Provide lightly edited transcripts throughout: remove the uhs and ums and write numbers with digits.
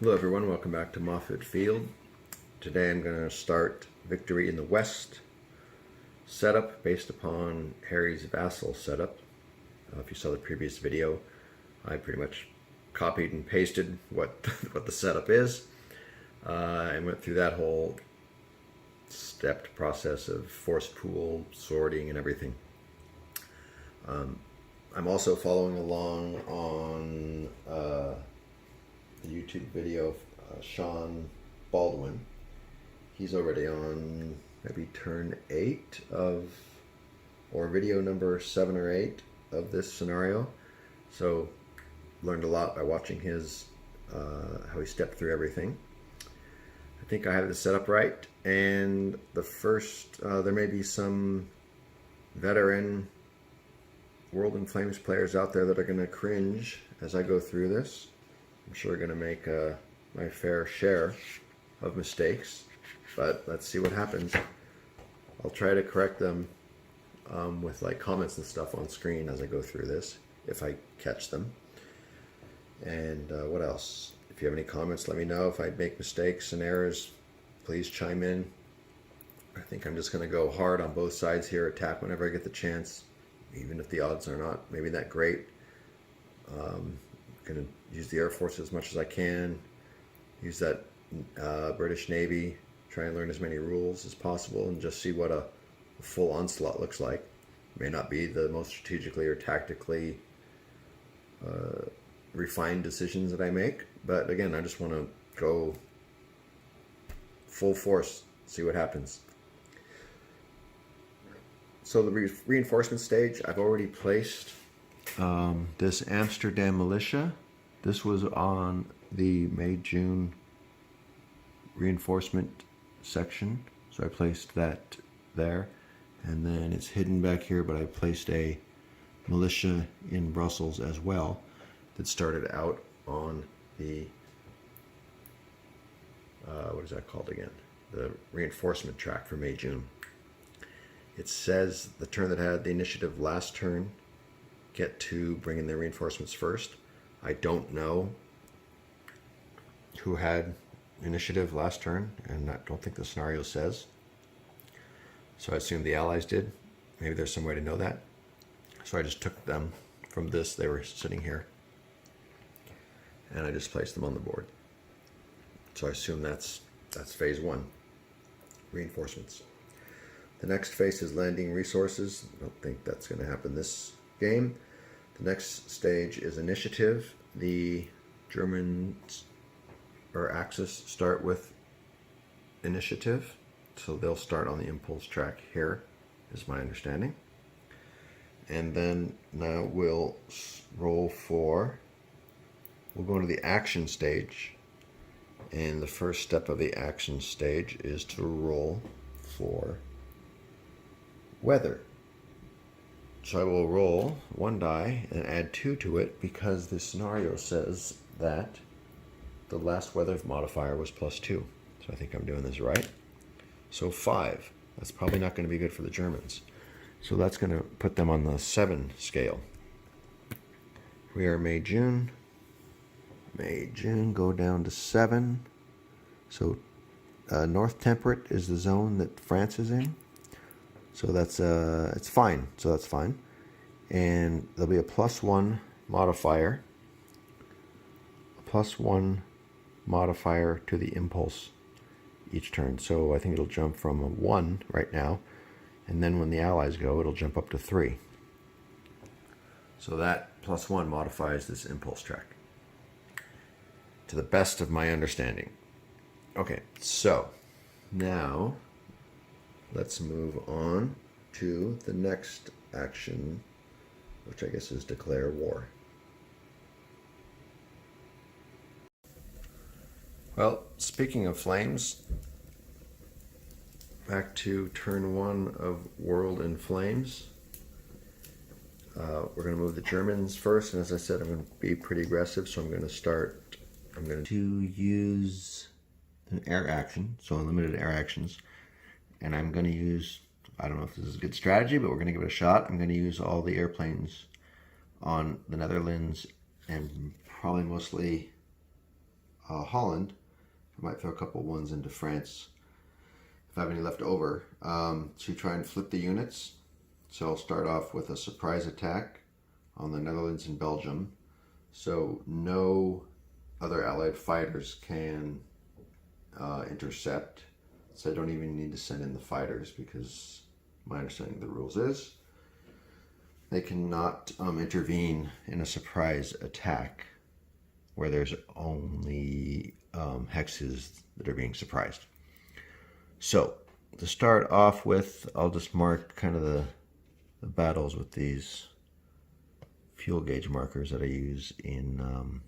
Hello everyone, welcome back to Moffett Field. Today I'm going to start Victory in the West setup based upon Harry's Vassal setup. If you saw the previous video, I pretty much copied and pasted what the setup is and went through that whole stepped process of force pool, sorting, and everything. I'm also following along on the YouTube video of Sean Baldwin. He's already on maybe turn 8 of, or video number 7 or 8 of this scenario. So learned a lot by watching his, how he stepped through everything. I think I have this set up right, and the first, there may be some veteran World in Flames players out there that are going to cringe as I go through this. I'm sure going to make my fair share of mistakes, but let's see what happens. I'll try to correct them with like comments and stuff on screen as I go through this, if I catch them. And what else? If you have any comments, let me know. If I make mistakes and errors, please chime in. I think I'm just going to go hard on both sides here, attack whenever I get the chance, even if the odds are not maybe that great. Going to use the Air Force as much as I can, use that British Navy, try and learn as many rules as possible and just see what a full onslaught looks like. May not be the most strategically or tactically refined decisions that I make, but again, I just want to go full force, see what happens. So the reinforcement stage, I've already placed this Amsterdam militia. This was on the May-June reinforcement section, so I placed that there, and then it's hidden back here, but I placed a militia in Brussels as well that started out on the what is that called again? The reinforcement track for May-June. It says the turn that had the initiative last turn get to bring in their reinforcements first. I don't know who had initiative last turn, and I don't think the scenario says. So I assume the Allies did. Maybe there's some way to know that. So I just took them from this. They were sitting here, and I just placed them on the board. So I assume that's phase 1, reinforcements. The next phase is landing resources. I don't think that's going to happen this game. The next stage is initiative. The Germans or Axis start with initiative, so they'll start on the impulse track here, is my understanding. And then now we'll roll for, we'll go into the action stage, and the first step of the action stage is to roll for weather. So I will roll 1 die and add 2 to it because this scenario says that the last weather modifier was +2. So I think I'm doing this right. So 5. That's probably not going to be good for the Germans. So that's going to put them on the 7 scale. We are May-June. May-June, go down to 7. So North Temperate is the zone that France is in. So that's it's fine. So that's fine, and there'll be a +1 modifier, a +1 modifier to the impulse each turn. So I think it'll jump from a 1 right now, and then when the Allies go, it'll jump up to 3. So that +1 modifies this impulse track, to the best of my understanding. Okay, so now let's move on to the next action, which I guess is declare war. Well, speaking of flames, back to turn 1 of World in Flames. We're going to move the Germans first, and as I said, I'm going to be pretty aggressive, so I'm going to use an air action, so unlimited air actions. And I'm going to use, I don't know if this is a good strategy, but we're going to give it a shot. I'm going to use all the airplanes on the Netherlands and probably mostly Holland. I might throw a couple ones into France if I have any left over, to try and flip the units. So I'll start off with a surprise attack on the Netherlands and Belgium. So no other Allied fighters can intercept. So I don't even need to send in the fighters, because my understanding of the rules is they cannot intervene in a surprise attack where there's only hexes that are being surprised. So to start off with, I'll just mark kind of the battles with these fuel gauge markers that I use in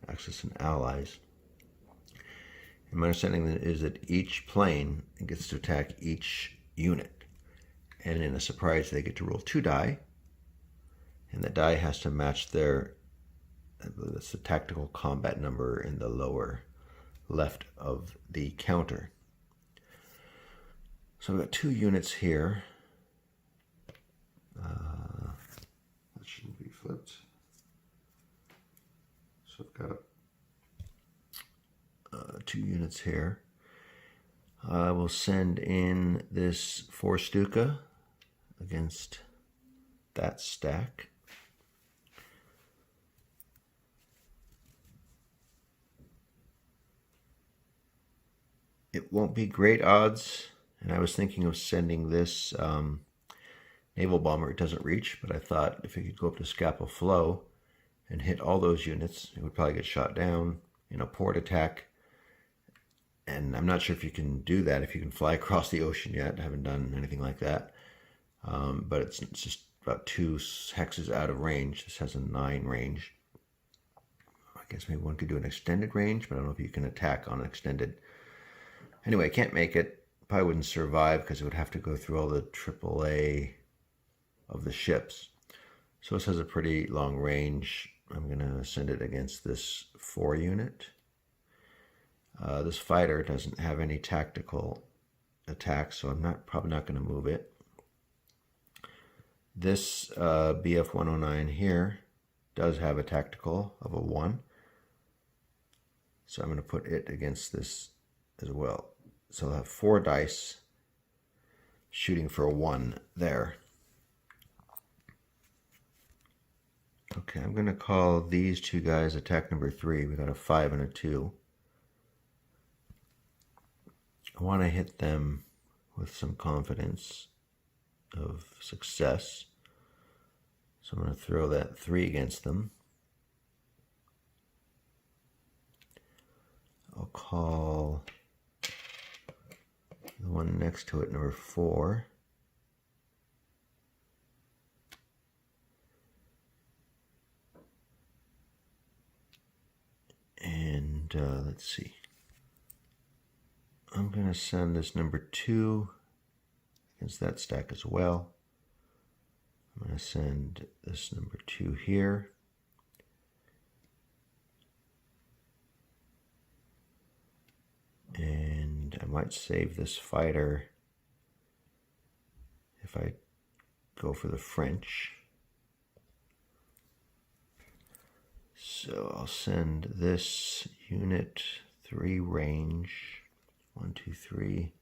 Axis and Allies. And my understanding is that each plane gets to attack each unit, and in a surprise they get to roll 2 die, and the die has to match their, that's the tactical combat number in the lower left of the counter. So I've got 2 units here. That shouldn't be flipped. So I've got 2 units here. I will send in this 4 Stuka against that stack. It won't be great odds, and I was thinking of sending this naval bomber. It doesn't reach, but I thought if it could go up to Scapa Flow and hit all those units, it would probably get shot down in a port attack. And I'm not sure if you can do that, if you can fly across the ocean yet. I haven't done anything like that. But it's just about 2 hexes out of range. This has a 9 range. I guess maybe one could do an extended range, but I don't know if you can attack on an extended. Anyway, I can't make it. Probably wouldn't survive because it would have to go through all the AAA of the ships. So this has a pretty long range. I'm going to send it against this 4 unit. This fighter doesn't have any tactical attacks, so I'm probably not going to move it. This BF 109 here does have a tactical of a 1, so I'm going to put it against this as well. So I'll have 4 dice shooting for a 1 there. Okay, I'm going to call these 2 guys attack number 3. We got a 5 and a 2. I want to hit them with some confidence of success. So I'm going to throw that 3 against them. I'll call the one next to it number 4. And let's see. I'm going to send this number 2 against that stack as well. I'm going to send this number 2 here. And I might save this fighter if I go for the French. So I'll send this unit 3 range, 1, 2, 3,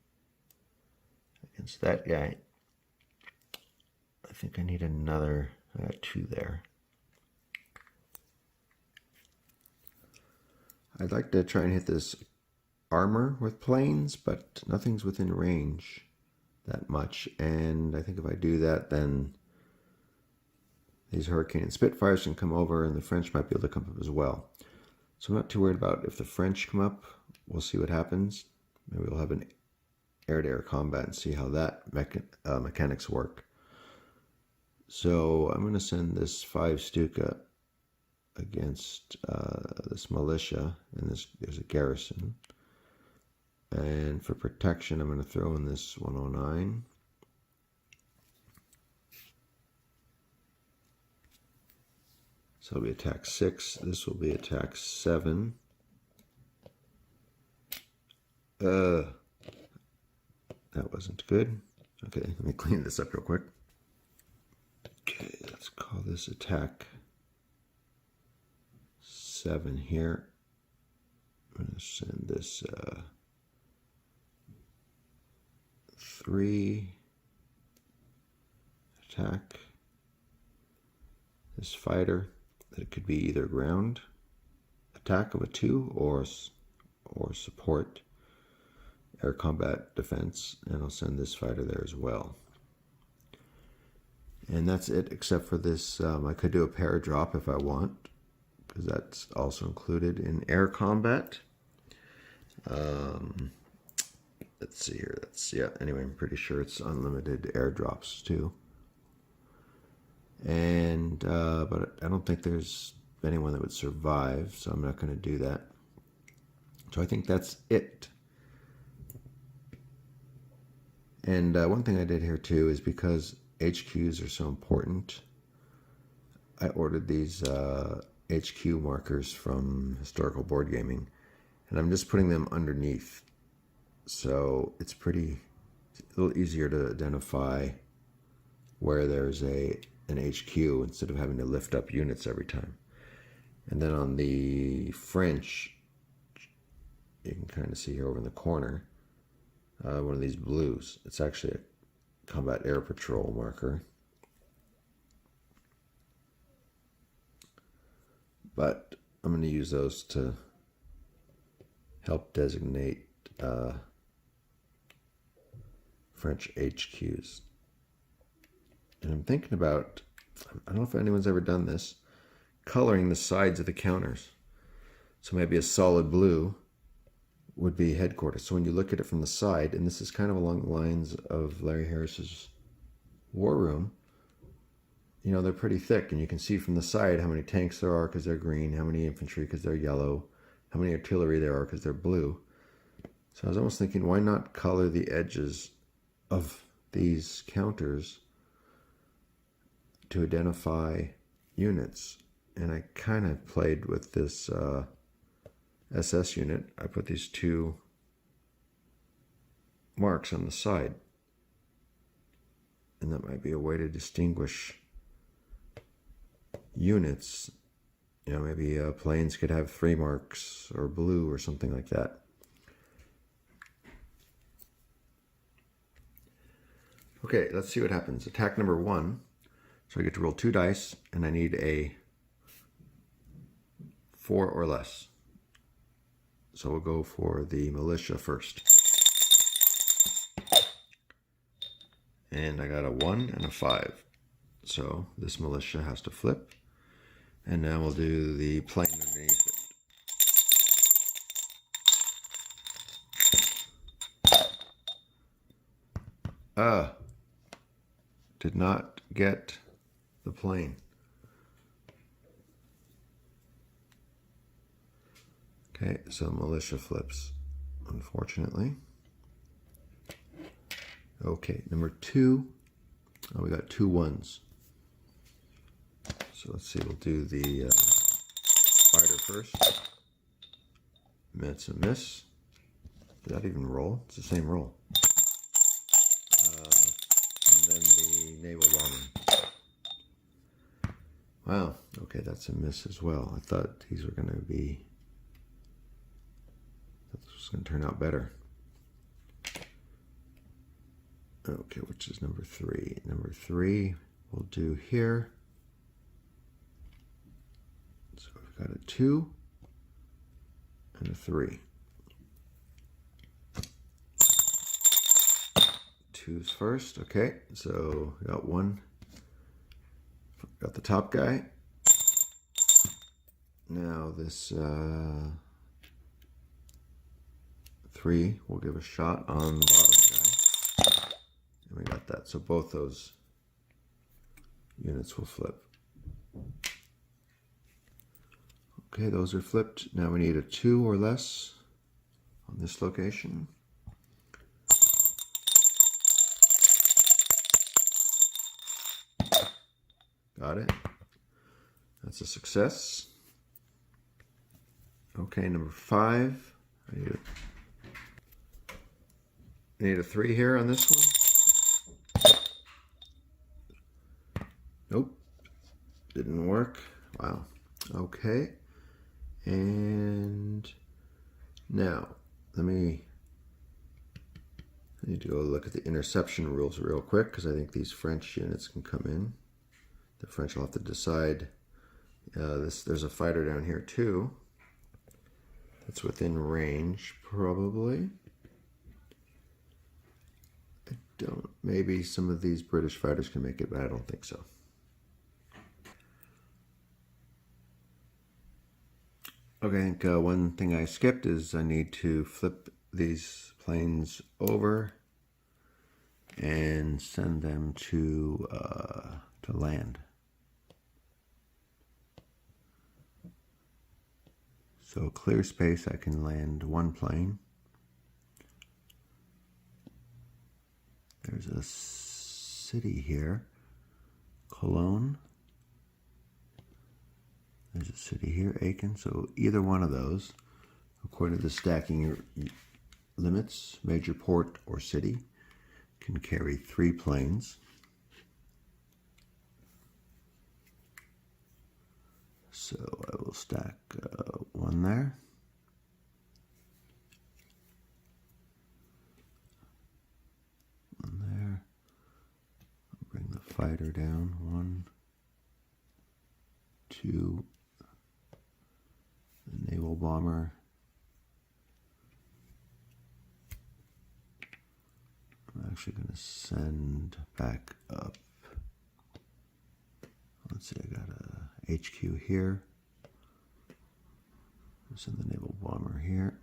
against that guy. I think I need another, I got 2 there. I'd like to try and hit this armor with planes, but nothing's within range that much. And I think if I do that, then these Hurricane and Spitfires can come over, and the French might be able to come up as well. So I'm not too worried about if the French come up. We'll see what happens. Maybe we'll have an air-to-air combat and see how that mechanics work. So I'm going to send this 5 Stuka against this militia, and there's a garrison. And for protection, I'm going to throw in this 109. So it'll be attack 6. This will be attack 7. That wasn't good. Okay, let me clean this up real quick. Okay, let's call this attack 7 here. I'm going to send this 3 attack this fighter. It could be either ground attack of a 2 or support air combat defense, and I'll send this fighter there as well. And that's it, except for this. I could do a paradrop if I want, because that's also included in air combat. Let's see here. Anyway, I'm pretty sure it's unlimited airdrops too. And but I don't think there's anyone that would survive, so I'm not going to do that. So I think that's it. And one thing I did here too is because HQs are so important, I ordered these HQ markers from Historical Board Gaming, and I'm just putting them underneath. So it's a little easier to identify where there's an HQ instead of having to lift up units every time. And then on the French, you can kind of see here over in the corner, one of these blues. It's actually a Combat Air Patrol marker. But I'm going to use those to help designate French HQs. And I'm thinking about, I don't know if anyone's ever done this, coloring the sides of the counters. So maybe a solid blue would be headquarters. So when you look at it from the side, and this is kind of along the lines of Larry Harris's War Room, you know, they're pretty thick, and you can see from the side how many tanks there are because they're green, how many infantry because they're yellow, how many artillery there are because they're blue. So I was almost thinking, why not color the edges of these counters to identify units? And I kind of played with this SS unit. I put these 2 marks on the side, and that might be a way to distinguish units. You know, maybe planes could have 3 marks or blue or something like that. Okay, let's see what happens. Attack number 1. So I get to roll 2 dice, and I need a 4 or less. So we'll go for the militia first. And I got a 1 and a 5. So this militia has to flip. And now we'll do the plane underneath it. Did not get the plane. Okay, so militia flips, unfortunately. Okay, number 2. Oh, we got 2 1s. So let's see, we'll do the fighter first. That's a miss. Did that even roll? It's the same roll. And then the naval bomber. Wow, okay, that's a miss as well. I thought these were going to be, this was going to turn out better. Okay, which is number 3. Number 3 we'll do here. So we've got a 2 and a 3. 2's first. Okay, so we got 1. Got the top guy. Now this 3 will give a shot on the bottom guy. And we got that. So both those units will flip. Okay, those are flipped. Now we need a 2 or less on this location. Got it. That's a success. Okay, number 5. I need a 3 here on this one. Nope. Didn't work. Wow. Okay. And Now, I need to go look at the interception rules real quick because I think these French units can come in. The French will have to decide. There's a fighter down here too. That's within range, probably. I don't. Maybe some of these British fighters can make it, but I don't think so. Okay, I think one thing I skipped is I need to flip these planes over and send them to land. So clear space, I can land one plane. There's a city here, Cologne. There's a city here, Aachen. So either one of those, according to the stacking limits, major port or city, can carry 3 planes. So I will stack one there. One there. I'll bring the fighter down. 1, 2. The naval bomber. I'm actually going to send back up. Let's see, I got a HQ here. I'll send the naval bomber here.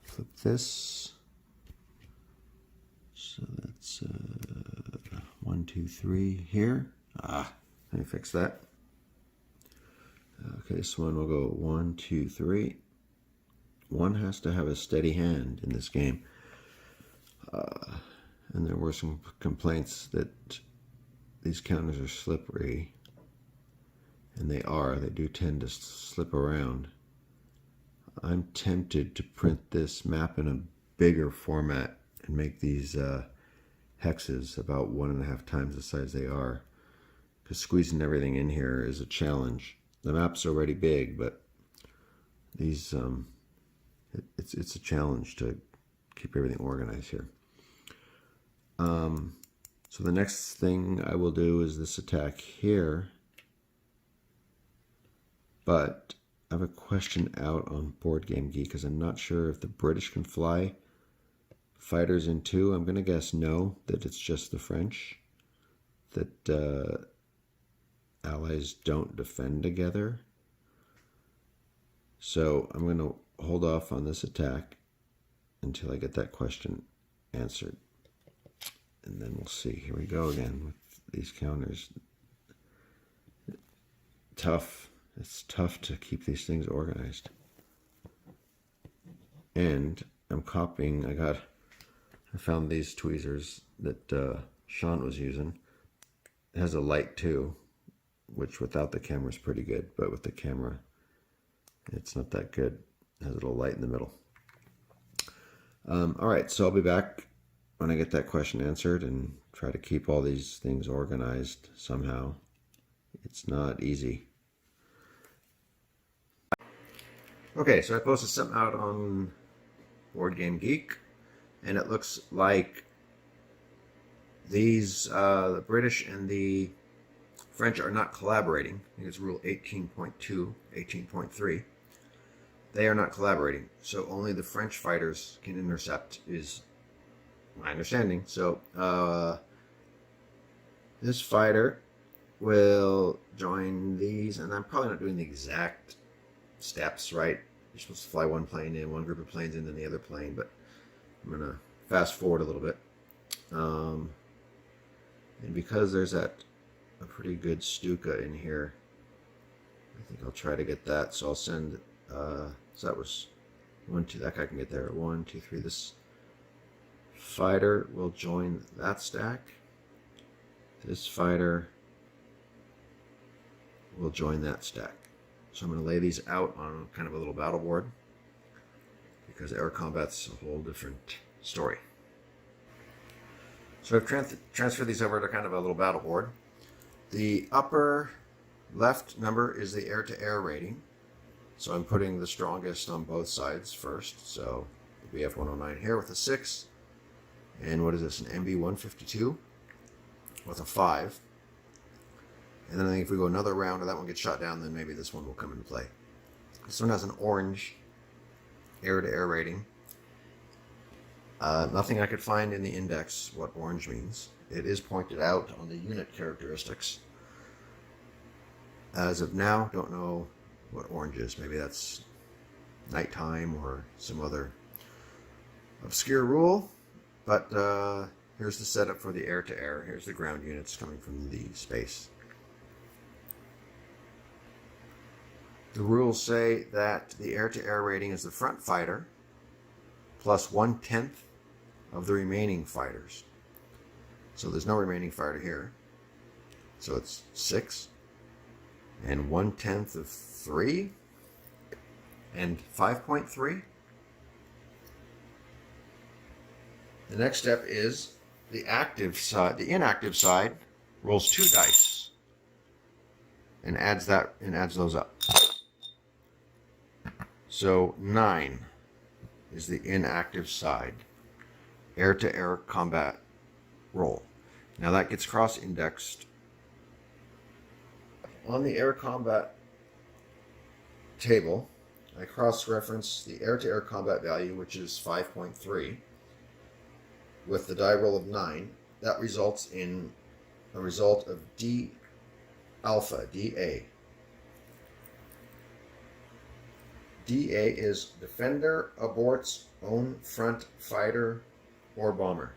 Flip this. So that's 1, 2, 3 here. Let me fix that. Okay, this one will go 1, 2, 3. One has to have a steady hand in this game. And there were some complaints that these counters are slippery. And they are. They do tend to slip around. I'm tempted to print this map in a bigger format and make these hexes about 1.5 times the size they are. Because squeezing everything in here is a challenge. The map's already big, but these it's a challenge to keep everything organized here. So the next thing I will do is this attack here. But I have a question out on Board Game Geek because I'm not sure if the British can fly fighters in 2. I'm going to guess no, that it's just the French. That allies don't defend together. So I'm going to hold off on this attack until I get that question answered. And then we'll see. Here we go again with these counters. Tough. It's tough to keep these things organized. And I'm copying. I found these tweezers that Sean was using. It has a light too, which without the camera is pretty good, but with the camera, it's not that good. It has a little light in the middle. All right, so I'll be back when I get that question answered and try to keep all these things organized somehow. It's not easy. Okay, so I posted something out on Board Game Geek, and it looks like these, the British and the French are not collaborating. I think it's Rule 18.2, 18.3. They are not collaborating, so only the French fighters can intercept, is my understanding. So this fighter will join these, and I'm probably not doing the exact steps right. You're supposed to fly one plane in, one group of planes in, then the other plane, but I'm going to fast forward a little bit. And because there's a pretty good Stuka in here, I think I'll try to get that. So I'll send, so that was 1, 2, that guy can get there. 1, 2, 3. This fighter will join that stack. This fighter will join that stack. So I'm going to lay these out on kind of a little battle board because air combat's a whole different story. So I've transferred these over to kind of a little battle board. The upper left number is the air-to-air rating. So I'm putting the strongest on both sides first. So the BF-109 here with a 6. And what is this, an MB-152 with a 5. And then I think if we go another round and that one gets shot down, then maybe this one will come into play. This one has an orange air-to-air rating. Nothing I could find in the index what orange means. It is pointed out on the unit characteristics. As of now, don't know what orange is. Maybe that's nighttime or some other obscure rule. But here's the setup for the air-to-air. Here's the ground units coming from the space. The rules say that the air-to-air rating is the front fighter plus 1/10 of the remaining fighters. So there's no remaining fighter here. So it's 6 and 1/10 of 3 and 5.3. The next step is the active side. The inactive side rolls 2 dice and adds those up. So 9 is the inactive side air-to-air combat roll. Now that gets cross-indexed. On the air combat table, I cross-reference the air-to-air combat value, which is 5.3, with the die roll of 9. That results in a result of D alpha, DA. DA is defender aborts own front fighter or bomber.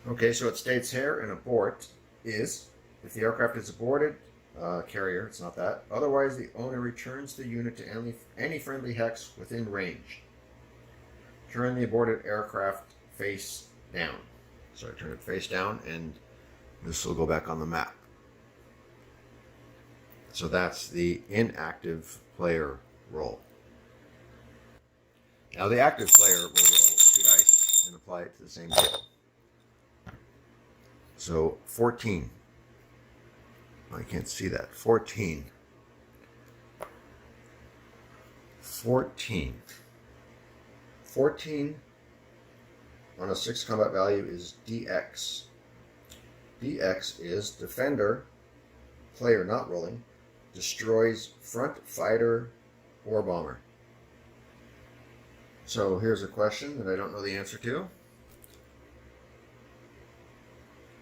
Okay, so it states here an abort is if the aircraft is aborted, carrier, it's not that. Otherwise, the owner returns the unit to any friendly hex within range. Turn the aborted aircraft face down. So I turn it face down and this will go back on the map. So that's the inactive player roll. Now the active player will roll 2 dice and apply it to the same table. So 14. I can't see that. 14. 14. 14 on a 6 combat value is DX. DX is defender, player not rolling, destroys front fighter or bomber. So here's a question that I don't know the answer to.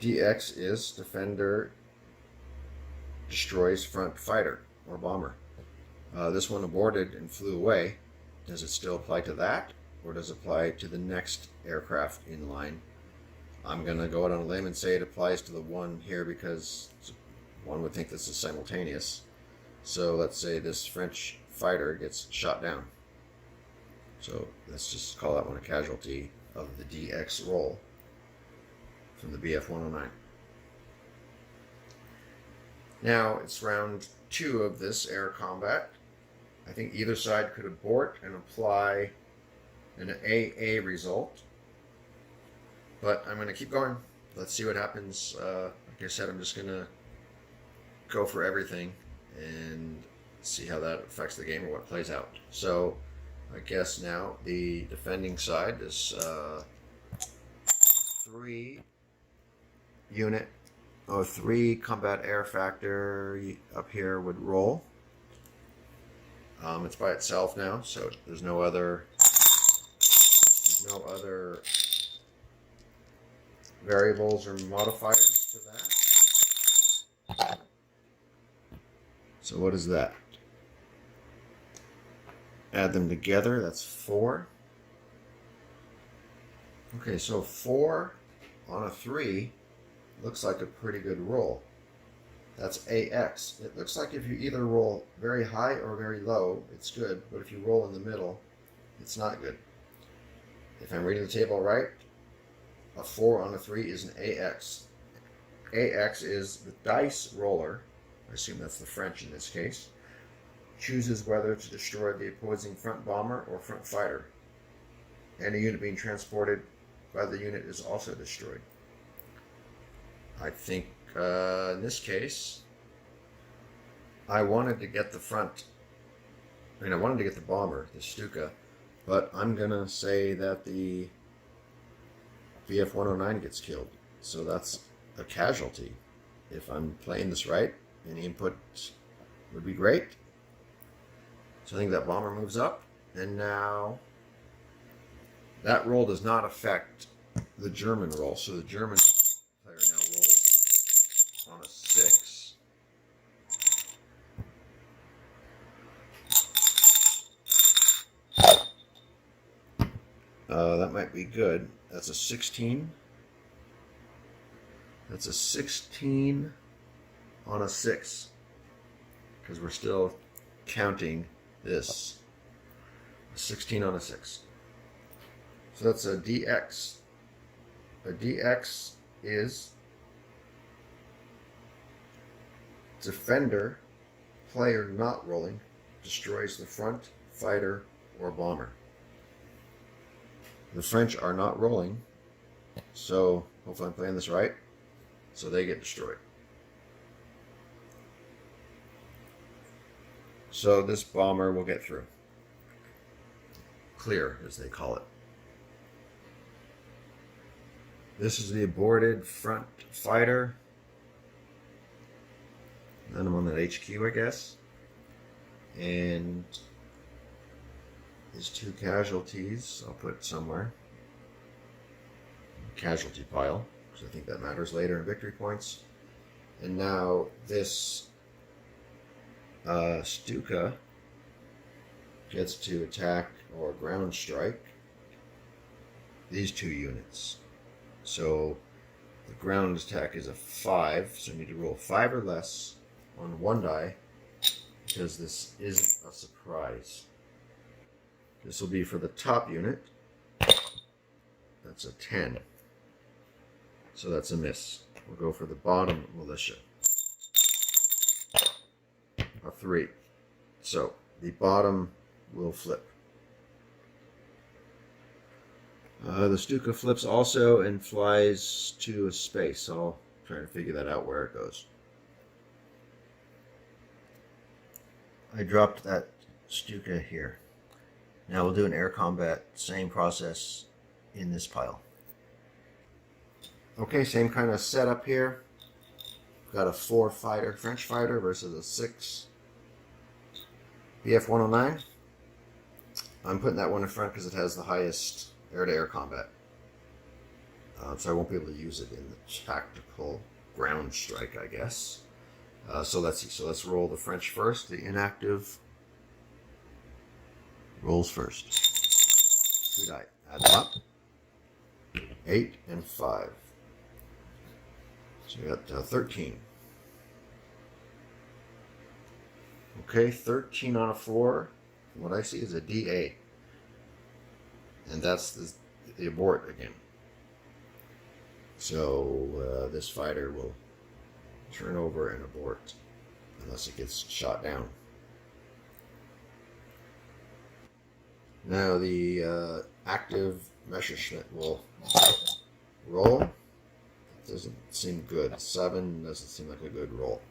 DX is defender destroys front fighter or bomber. This one aborted and flew away. Does it still apply to that, or does it apply to the next aircraft in line? I'm going to go out on a limb and say it applies to the one here because one would think this is simultaneous. So let's say this French fighter gets shot down. So let's just call that one a casualty of the DX roll from the BF-109. Now it's round 2 of this air combat. I think either side could abort and apply an AA result. But I'm going to keep going. Let's see what happens. Like I said, I'm just going to go for everything and see how that affects the game or what plays out. So I guess now the defending side is 3 combat air factor up here would roll. It's by itself now, so there's no other variables or modifiers to that. So what is that? Add them together, that's 4. Okay, so 4 on a 3 looks like a pretty good roll. That's AX. It looks like if you either roll very high or very low, it's good, but if you roll in the middle, it's not good. If I'm reading the table right, a 4 on a 3 is an AX. AX is the dice roller, I assume that's the French in this case, chooses whether to destroy the opposing front bomber or front fighter. Any unit being transported by the unit is also destroyed. I think in this case, I wanted to get the front I mean, I wanted to get the bomber, the Stuka, but I'm gonna say that the VF-109 gets killed. So that's a casualty. If I'm playing this right, any input would be great. So I think that bomber moves up, and now that roll does not affect the German roll. So the German player now rolls on a 6. That might be good. That's a 16. That's a 16 on a 6. Because we're still counting this. A 16 on a 6. So that's a DX. A DX is defender, player not rolling, destroys the front, fighter, or bomber. The French are not rolling, so hopefully I'm playing this right. So they get destroyed. So this bomber will get through. Clear, as they call it. This is the aborted front fighter. Then I'm on that HQ, I guess. And these 2 casualties, I'll put somewhere. Casualty pile, because I think that matters later in victory points. And now this Stuka gets to attack or ground strike these 2 units. So the ground attack is a 5, so I need to roll 5 or less on 1 die, because this isn't a surprise. This will be for the top unit. That's a 10. So that's a miss. We'll go for the bottom militia. A 3. So the bottom will flip. The Stuka flips also and flies to a space. I'll try to figure that out where it goes. I dropped that Stuka here. Now we'll do an air combat, same process in this pile. Okay, same kind of setup here. We've got a 4 fighter, French fighter versus a 6 BF-109. I'm putting that one in front because it has the highest air-to-air combat. So I won't be able to use it in the tactical ground strike, I guess. So let's see. So let's roll the French first. The inactive rolls first. 2 die. Add them up. 8 and 5. So we got 13. Okay, 13 on a 4. What I see is a DA. And that's the abort again. So this fighter will turn over and abort unless it gets shot down. Now the active Messerschmitt will roll. It doesn't seem good. 7 doesn't seem like a good roll.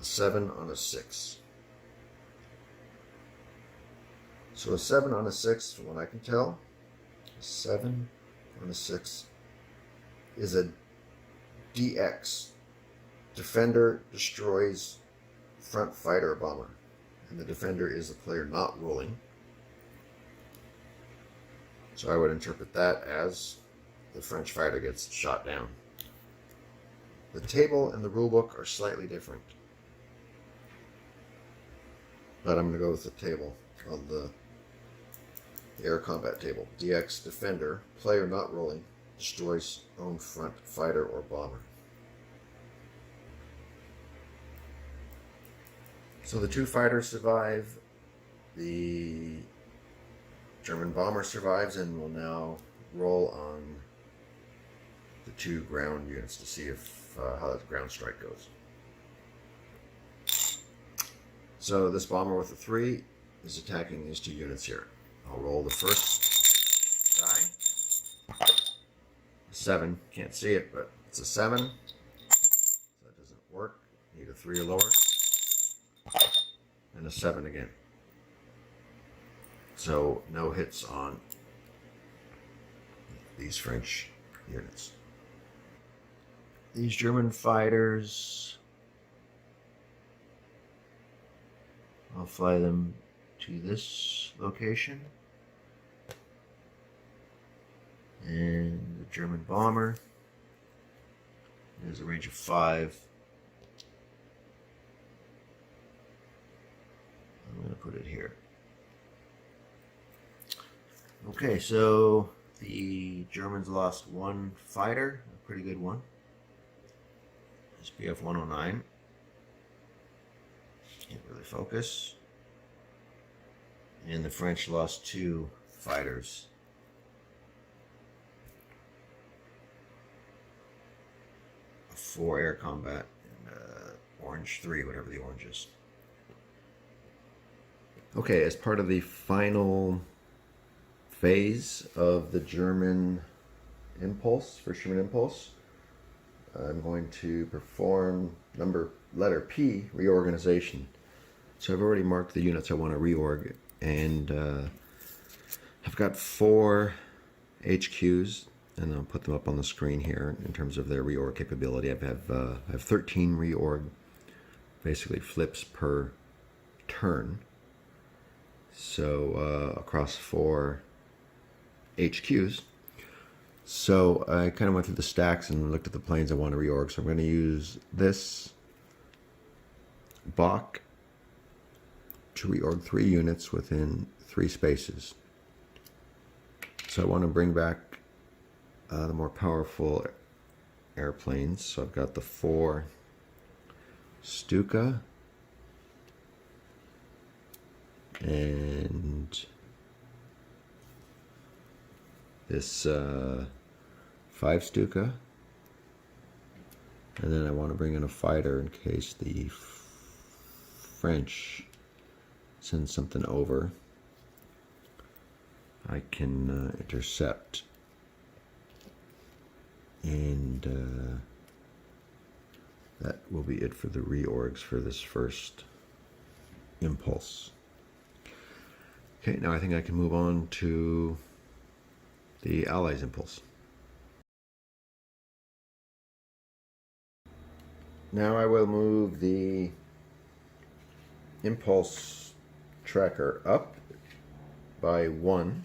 A 7 on a 6. So a 7 on a 6, from what I can tell, a 7 on a 6 is a DX. Defender destroys front fighter or bomber. And the defender is the player not rolling. So I would interpret that as the French fighter gets shot down. The table and the rulebook are slightly different. But I'm going to go with the table on the air combat table. DX defender, player not rolling, destroys own front fighter or bomber. So the 2 fighters survive. The German bomber survives and will now roll on the 2 ground units to see if how that ground strike goes. So this bomber with a 3 is attacking these 2 units here. I'll roll the first die. 7, can't see it, but it's a 7. So that doesn't work. Need a 3 or lower. And a 7 again. So no hits on these French units. These German fighters, I'll fly them to this location. And the German bomber has a range of 5. I'm going to put it here. Okay, so the Germans lost 1 fighter, a pretty good one. SPF 109. Can't really focus. And the French lost 2 fighters. A 4 air combat and orange 3, whatever the orange is. Okay, as part of the final phase of the German impulse, first German impulse, I'm going to perform letter P, reorganization. So I've already marked the units I want to reorg, and I've got 4 HQs, and I'll put them up on the screen here in terms of their reorg capability. I have 13 reorg, basically flips per turn. So across 4 HQs. So I kind of went through the stacks and looked at the planes I want to reorg. So I'm going to use this Bach to reorg 3 units within 3 spaces. So I want to bring back the more powerful airplanes. So I've got the 4 Stuka and this 5 Stuka, and then I want to bring in a fighter in case the French send something over. I can intercept, and that will be it for the reorgs for this first impulse. Okay, now I think I can move on to the Allies impulse. Now I will move the impulse tracker up by 1,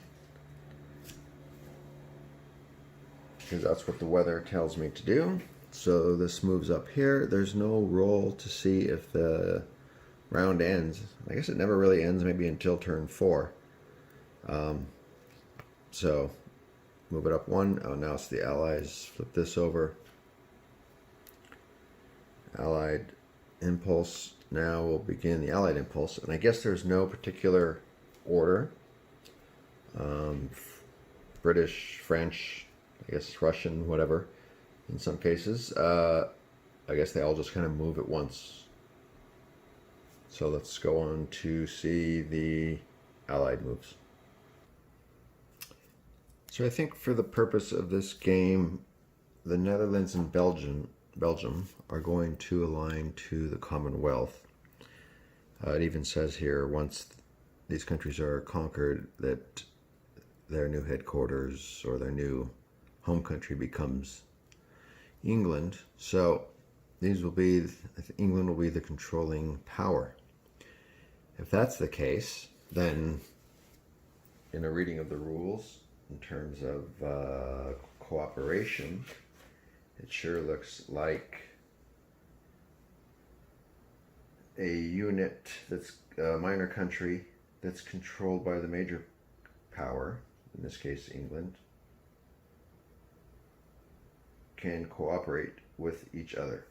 because that's what the weather tells me to do. So this moves up here. There's no roll to see if the round ends. I guess it never really ends, maybe until turn 4. So move it up 1. Oh, now it's the Allies. Flip this over. Allied impulse. Now we'll begin the Allied impulse. And I guess there's no particular order. British, French, I guess Russian, whatever, in some cases. I guess they all just kind of move at once. So let's go on to see the Allied moves. So I think for the purpose of this game, the Netherlands and Belgium are going to align to the Commonwealth. It even says here, once these countries are conquered, that their new headquarters or their new home country becomes England. So these will be, England will be the controlling power. If that's the case, then in a reading of the rules, in terms of cooperation, it sure looks like a unit that's a minor country that's controlled by the major power, in this case England, can cooperate with each other.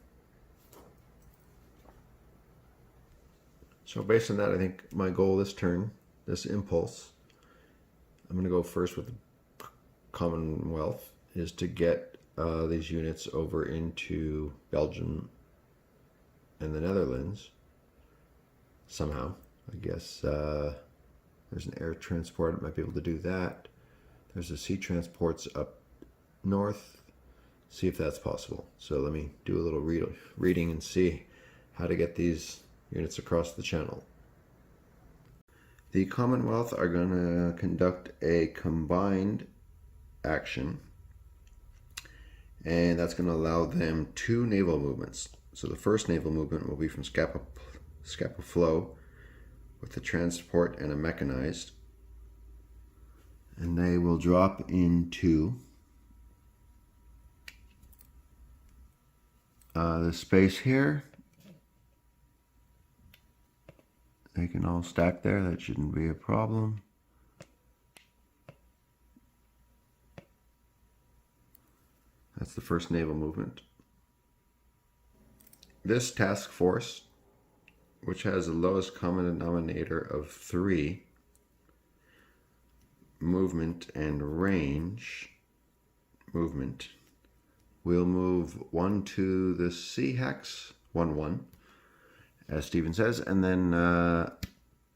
So based on that, I think my goal this turn, this impulse, I'm going to go first with the Commonwealth, is to get these units over into Belgium and the Netherlands somehow. I guess there's an air transport, it might be able to do that. There's the sea transports up north, see if that's possible. So let me do a little reading and see how to get these units across the channel. The Commonwealth are going to conduct a combined action, and that's going to allow them 2 naval movements. So the first naval movement will be from Scapa Flow with a transport and a mechanized, and they will drop into the space here. They can all stack there, that shouldn't be a problem. That's the first naval movement. This task force, which has the lowest common denominator of 3, movement and range, movement, will move 1 to the C hex, 1-1, as Stephen says, and then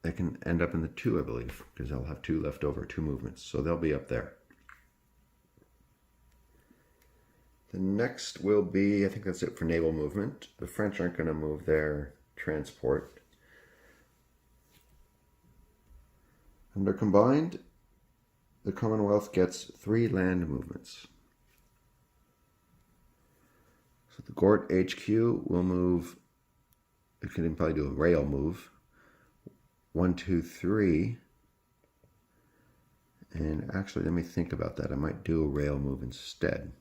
they can end up in the 2, I believe, because they'll have 2 left over, 2 movements, so they'll be up there. The next will be, I think that's it for naval movement. The French aren't going to move their transport. Under combined, the Commonwealth gets 3 land movements. So the Gort HQ will move, it can probably do a rail move, 1, 2, 3. And actually, let me think about that. I might do a rail move instead.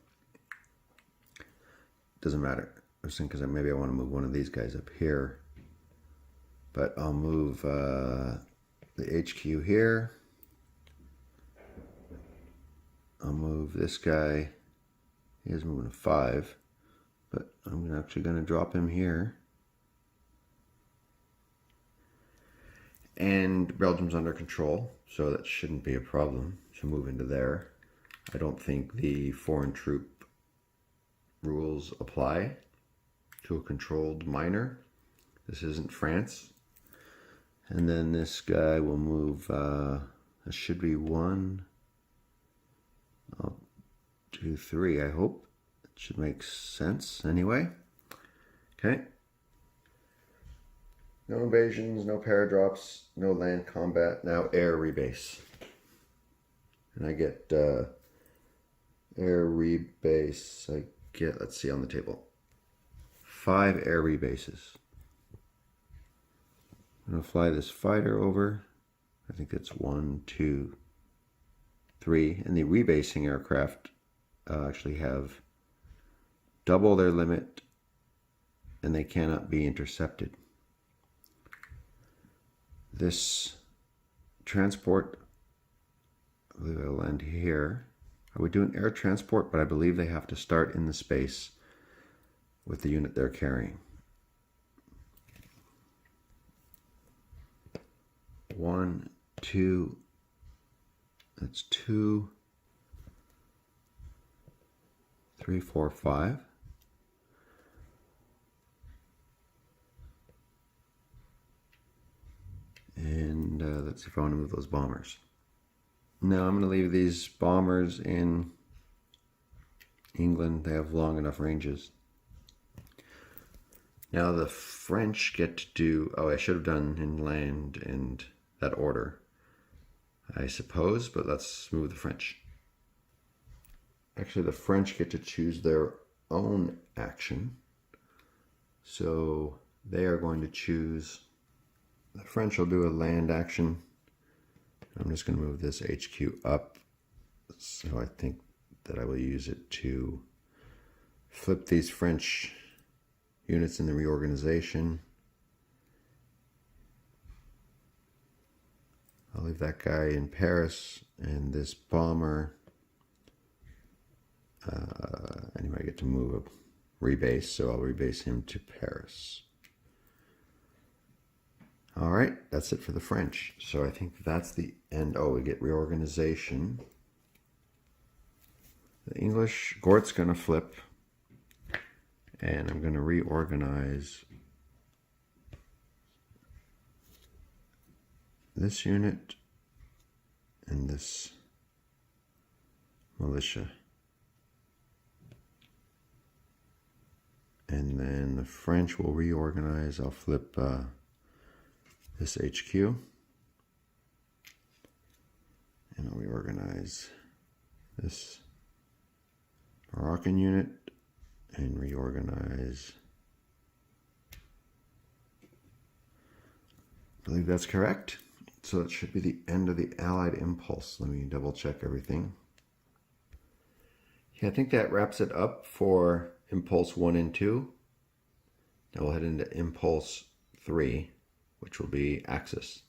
Doesn't matter. I was thinking because maybe I want to move one of these guys up here. But I'll move the HQ here. I'll move this guy. He is moving a 5. But I'm actually going to drop him here. And Belgium's under control, so that shouldn't be a problem to move into there. I don't think the foreign troop rules apply to a controlled minor. This isn't France. And then this guy will move, this should be 1, 2, 3, I hope. It should make sense anyway. Okay. No invasions, no paradrops, no land combat, now air rebase. And I get air rebase, I get, let's see on the table, 5 air rebases. I'm going to fly this fighter over. I think that's 1, 2, 3. And the rebasing aircraft actually have double their limit and they cannot be intercepted. This transport, I believe I'll land here. I would do an air transport, but I believe they have to start in the space with the unit they're carrying. 1, 2, that's 2, 3, 4, 5. And let's see if I want to move those bombers. Now I'm going to leave these bombers in England. They have long enough ranges. Now the French get to do, oh, I should have done inland and that order, I suppose, but let's move the French. Actually, the French get to choose their own action. So they are going to choose, the French will do a land action. I'm just going to move this HQ up. So I think that I will use it to flip these French units in the reorganization. I'll leave that guy in Paris and this bomber. Anyway, I get to move a rebase, so I'll rebase him to Paris. All right, that's it for the French. So I think that's the end. Oh, we get reorganization. The English, Gort's going to flip. And I'm going to reorganize this unit and this militia. And then the French will reorganize. I'll flip this HQ. reorganize this Moroccan unit and reorganize. I believe that's correct. So it should be the end of the Allied impulse. Let me double check everything. Yeah, I think that wraps it up for impulse 1 and 2. Now we'll head into impulse 3, which will be Axis.